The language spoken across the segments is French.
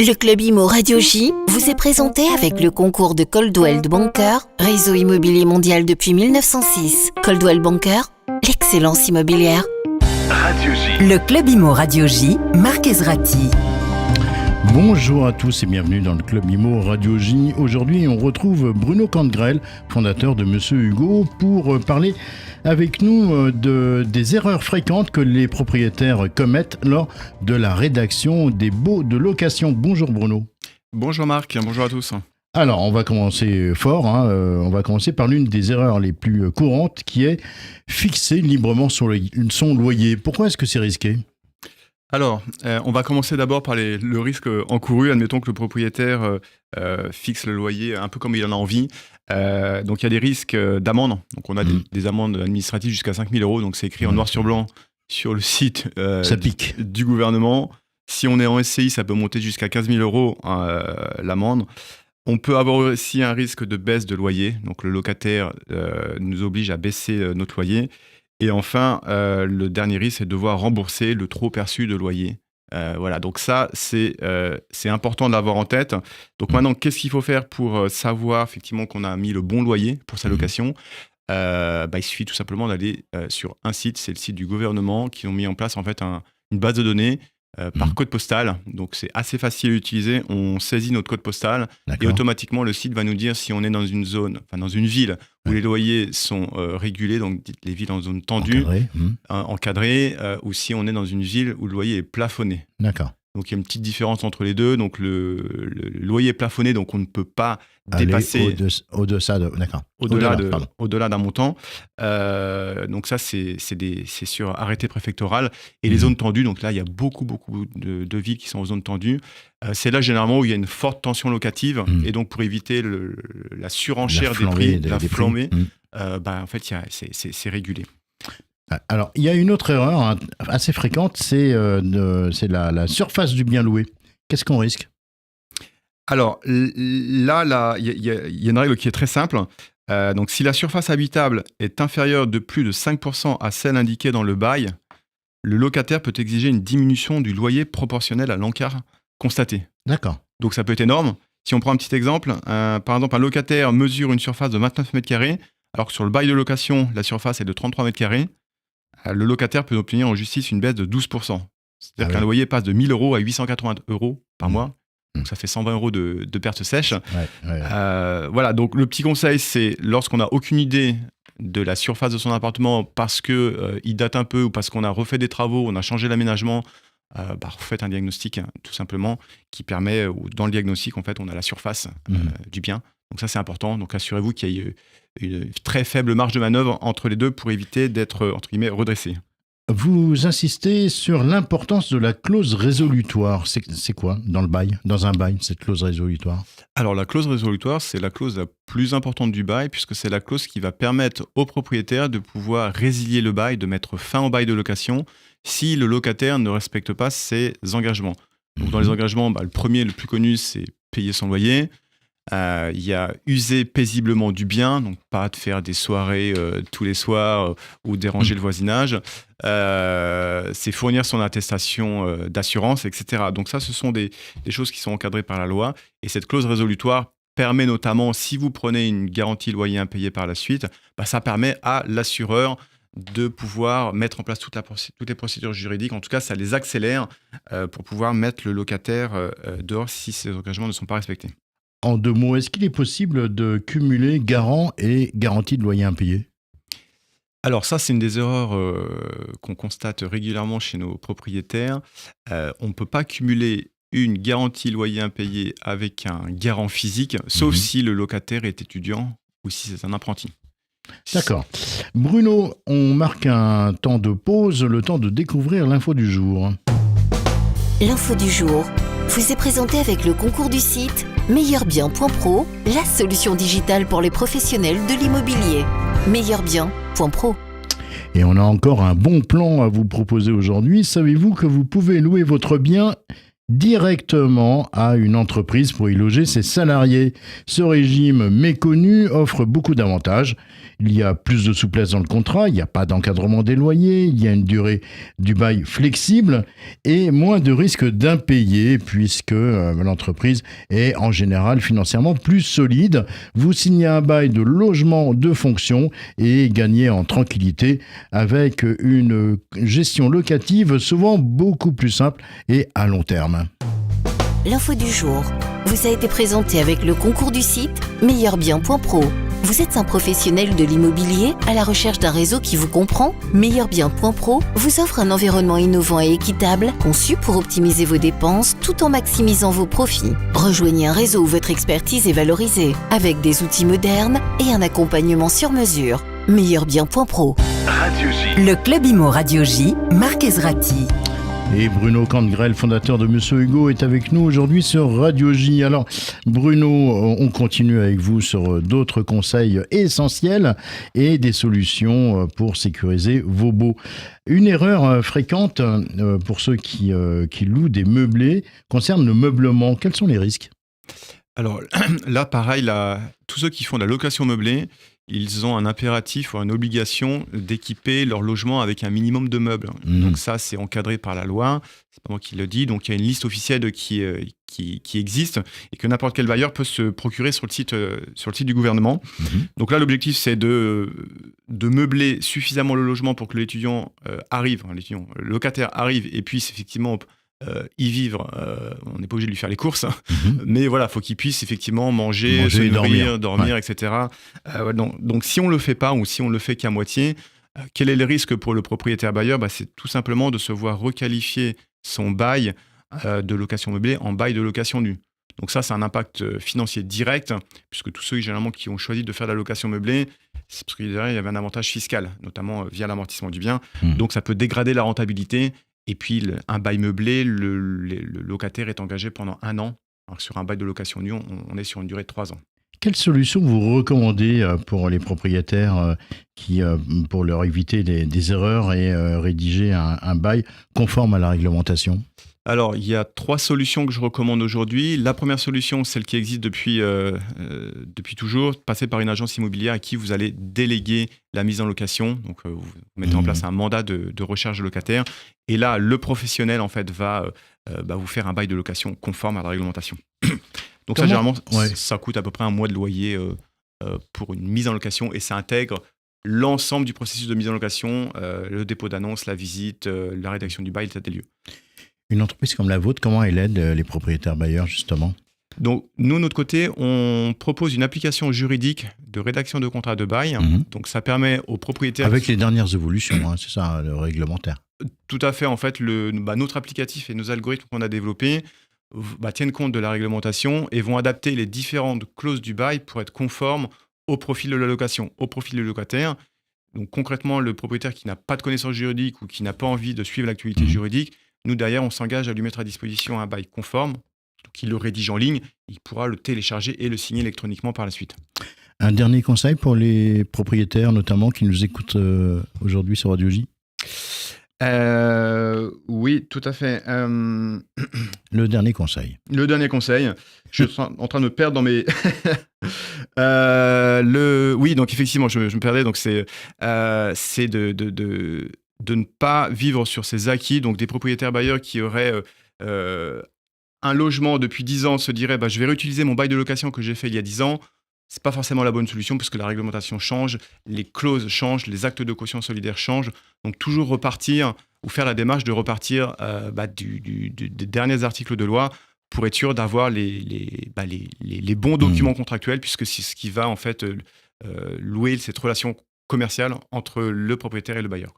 Le Club Imo Radio J vous est présenté avec le concours de Coldwell Banker, réseau immobilier mondial depuis 1906. Coldwell Banker, l'excellence immobilière. Radio J. Le Club Imo Radio J, Marc Ezrati. Bonjour à tous et bienvenue dans le Club Imo Radio J. Aujourd'hui, on retrouve Bruno Candegrel, fondateur de Monsieur Hugo, pour parler avec nous des erreurs fréquentes que les propriétaires commettent lors de la rédaction des baux de location. Bonjour Bruno. Bonjour Marc, bonjour à tous. Alors, on va commencer fort. On va commencer par l'une des erreurs les plus courantes qui est fixer librement son loyer. Pourquoi est-ce que c'est risqué ? Alors, on va commencer d'abord par le risque encouru. Admettons que le propriétaire fixe le loyer un peu comme il en a envie. Donc, il y a des risques d'amende. Donc, on a des amendes administratives jusqu'à 5 000 €. Donc, c'est écrit en noir sur blanc sur le site du gouvernement. Si on est en SCI, ça peut monter jusqu'à 15 000 € l'amende. On peut avoir aussi un risque de baisse de loyer. Donc, le locataire nous oblige à baisser notre loyer. Et enfin, le dernier risque, c'est de devoir rembourser le trop perçu de loyer. Voilà, donc ça, c'est important de l'avoir en tête. Donc maintenant, qu'est-ce qu'il faut faire pour savoir effectivement qu'on a mis le bon loyer pour sa location ? Il suffit tout simplement d'aller sur un site, c'est le site du gouvernement, qui ont mis en place en fait une base de données par code postal. Donc c'est assez facile à utiliser. On saisit notre code postal et automatiquement le site va nous dire si on est dans une zone, enfin dans une ville où les loyers sont régulés, donc les villes en zone tendue, encadrées, ou si on est dans une ville où le loyer est plafonné. D'accord. Donc il y a une petite différence entre les deux. Donc le loyer est plafonné, donc on ne peut pas dépasser au-delà d'un montant. Donc ça, c'est sur arrêté préfectoral. Et les zones tendues, donc là, il y a beaucoup de villes qui sont en zone tendue. C'est là, généralement, où il y a une forte tension locative. Et donc, pour éviter la surenchère des prix, la flambée, en fait, c'est régulé. Alors, il y a une autre erreur assez fréquente, c'est la surface du bien loué. Qu'est-ce qu'on risque ? Alors, là, il y a une règle qui est très simple. Donc, si la surface habitable est inférieure de plus de 5% à celle indiquée dans le bail, le locataire peut exiger une diminution du loyer proportionnelle à l'encart constaté. D'accord. Donc, ça peut être énorme. Si on prend un petit exemple, par exemple, un locataire mesure une surface de 29 mètres carrés, alors que sur le bail de location, la surface est de 33 mètres carrés. Le locataire peut obtenir en justice une baisse de 12%. C'est-à-dire qu'un loyer passe de 1 000 € à 880 € par mois. Donc ça fait 120 € de perte sèche. Voilà, donc le petit conseil, c'est lorsqu'on n'a aucune idée de la surface de son appartement parce qu'il date un peu ou parce qu'on a refait des travaux, on a changé l'aménagement, faites un diagnostic, tout simplement, qui permet, dans le diagnostic, en fait, on a la surface du bien. Donc ça, c'est important. Donc assurez-vous qu'il y ait une très faible marge de manœuvre entre les deux pour éviter d'être, entre guillemets, redressé. Vous insistez sur l'importance de la clause résolutoire. C'est quoi dans un bail, cette clause résolutoire ? Alors la clause résolutoire, c'est la clause la plus importante du bail puisque c'est la clause qui va permettre au propriétaire de pouvoir résilier le bail, de mettre fin au bail de location si le locataire ne respecte pas ses engagements. Donc dans les engagements, le premier, le plus connu, c'est payer son loyer. Il y a user paisiblement du bien, donc pas de faire des soirées tous les soirs ou déranger le voisinage. C'est fournir son attestation d'assurance, etc. Donc ça, ce sont des choses qui sont encadrées par la loi. Et cette clause résolutoire permet notamment, si vous prenez une garantie loyer impayé par la suite, ça permet à l'assureur de pouvoir mettre en place toutes les procédures juridiques. En tout cas, ça les accélère pour pouvoir mettre le locataire dehors si ses engagements ne sont pas respectés. En 2 mots, est-ce qu'il est possible de cumuler garant et garantie de loyer impayé ? Alors ça, c'est une des erreurs qu'on constate régulièrement chez nos propriétaires. On ne peut pas cumuler une garantie loyer impayé avec un garant physique, sauf si le locataire est étudiant ou si c'est un apprenti. D'accord. Bruno, on marque un temps de pause, le temps de découvrir l'info du jour. L'info du jour vous est présentée avec le concours du site meilleurbien.pro, la solution digitale pour les professionnels de l'immobilier. meilleurbien.pro. Et on a encore un bon plan à vous proposer aujourd'hui. Savez-vous que vous pouvez louer votre bien directement à une entreprise pour y loger ses salariés. Ce régime méconnu offre beaucoup d'avantages. Il y a plus de souplesse dans le contrat, il n'y a pas d'encadrement des loyers, il y a une durée du bail flexible et moins de risques d'impayés puisque l'entreprise est en général financièrement plus solide. Vous signez un bail de logement de fonction et gagnez en tranquillité avec une gestion locative souvent beaucoup plus simple et à long terme. L'info du jour vous a été présentée avec le concours du site meilleurbien.pro. Vous êtes un professionnel de l'immobilier à la recherche d'un réseau qui vous comprend ? Meilleurbien.pro vous offre un environnement innovant et équitable, conçu pour optimiser vos dépenses tout en maximisant vos profits. Rejoignez un réseau où votre expertise est valorisée, avec des outils modernes et un accompagnement sur mesure. Meilleurbien.pro. Radio J. Le Club Imo Radio J, Marc Ezrati. Et Bruno Candgrel, fondateur de Monsieur Hugo, est avec nous aujourd'hui sur Radio J. Alors Bruno, on continue avec vous sur d'autres conseils essentiels et des solutions pour sécuriser vos baux. Une erreur fréquente pour ceux qui louent des meublés concerne le meublement. Quels sont les risques ? Alors là, pareil, tous ceux qui font de la location meublée, ils ont un impératif ou une obligation d'équiper leur logement avec un minimum de meubles. Donc ça, c'est encadré par la loi. C'est pas moi qui le dis. Donc il y a une liste officielle qui existe et que n'importe quel bailleur peut se procurer sur le site du gouvernement. Donc là, l'objectif, c'est de meubler suffisamment le logement pour que l'étudiant le locataire arrive et puisse effectivement y vivre. On n'est pas obligé de lui faire les courses, mais voilà, faut qu'il puisse effectivement manger se nourrir, dormir, ouais. Etc. Donc si on le fait pas ou si on le fait qu'à moitié, quel est le risque pour le propriétaire bailleur ? C'est tout simplement de se voir requalifier son bail de location meublée en bail de location nue. Donc ça, c'est un impact financier direct, puisque tous ceux généralement qui ont choisi de faire de la location meublée, c'est parce qu'il y avait un avantage fiscal, notamment via l'amortissement du bien. Donc ça peut dégrader la rentabilité. Et puis, un bail meublé, le locataire est engagé pendant 1 an. Alors, sur un bail de location nue, on est sur une durée de 3 ans. Quelle solution vous recommandez pour les propriétaires pour leur éviter des erreurs et rédiger un bail conforme à la réglementation ? Alors, il y a 3 solutions que je recommande aujourd'hui. La première solution, celle qui existe depuis toujours, passer par une agence immobilière à qui vous allez déléguer la mise en location. Donc, vous mettez en place un mandat de recherche de locataire. Et là, le professionnel, en fait, va vous faire un bail de location conforme à la réglementation. Donc ça, généralement, ça coûte à peu près 1 mois de loyer pour une mise en location et ça intègre l'ensemble du processus de mise en location, le dépôt d'annonce, la visite, la rédaction du bail, l'état des lieux. Une entreprise comme la vôtre, comment elle aide les propriétaires bailleurs, justement ? Donc, nous, de notre côté, on propose une application juridique de rédaction de contrat de bail. Donc, ça permet aux propriétaires... Avec les dernières évolutions, c'est ça, le réglementaire. Tout à fait. En fait, notre applicatif et nos algorithmes qu'on a développés tiennent compte de la réglementation et vont adapter les différentes clauses du bail pour être conformes au profil de la location, au profil du locataire. Donc, concrètement, le propriétaire qui n'a pas de connaissances juridiques ou qui n'a pas envie de suivre l'actualité juridique, nous, derrière, on s'engage à lui mettre à disposition un bail conforme. Donc, il le rédige en ligne, il pourra le télécharger et le signer électroniquement par la suite. Un dernier conseil pour les propriétaires, notamment, qui nous écoutent aujourd'hui sur Radio J ? Oui, tout à fait. Le dernier conseil. Je suis en train de me perdre dans mes... Oui, donc effectivement, je me perdais. Donc c'est de ne pas vivre sur ses acquis. Donc des propriétaires bailleurs qui auraient un logement depuis 10 ans se diraient je vais réutiliser mon bail de location que j'ai fait il y a 10 ans. C'est pas forcément la bonne solution puisque la réglementation change, les clauses changent, les actes de caution solidaire changent. Donc toujours repartir ou faire la démarche de repartir des derniers articles de loi pour être sûr d'avoir les bons documents contractuels puisque c'est ce qui va en fait louer cette relation commerciale entre le propriétaire et le bailleur.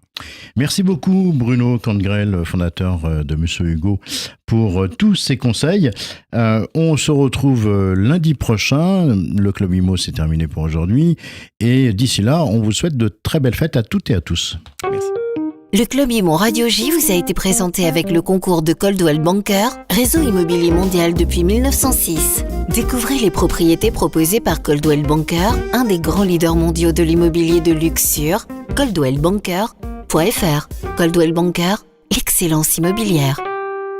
Merci beaucoup Bruno Candgrel, fondateur de Monsieur Hugo, pour tous ces conseils. On se retrouve lundi prochain. Le Club Imo, c'est terminé pour aujourd'hui. Et d'ici là, on vous souhaite de très belles fêtes à toutes et à tous. Merci. Le Club Imo Radio J vous a été présenté avec le concours de Coldwell Banker, réseau immobilier mondial depuis 1906. Découvrez les propriétés proposées par Coldwell Banker, un des grands leaders mondiaux de l'immobilier de luxe sur coldwellbanker.fr. Coldwell Banker, l'excellence immobilière.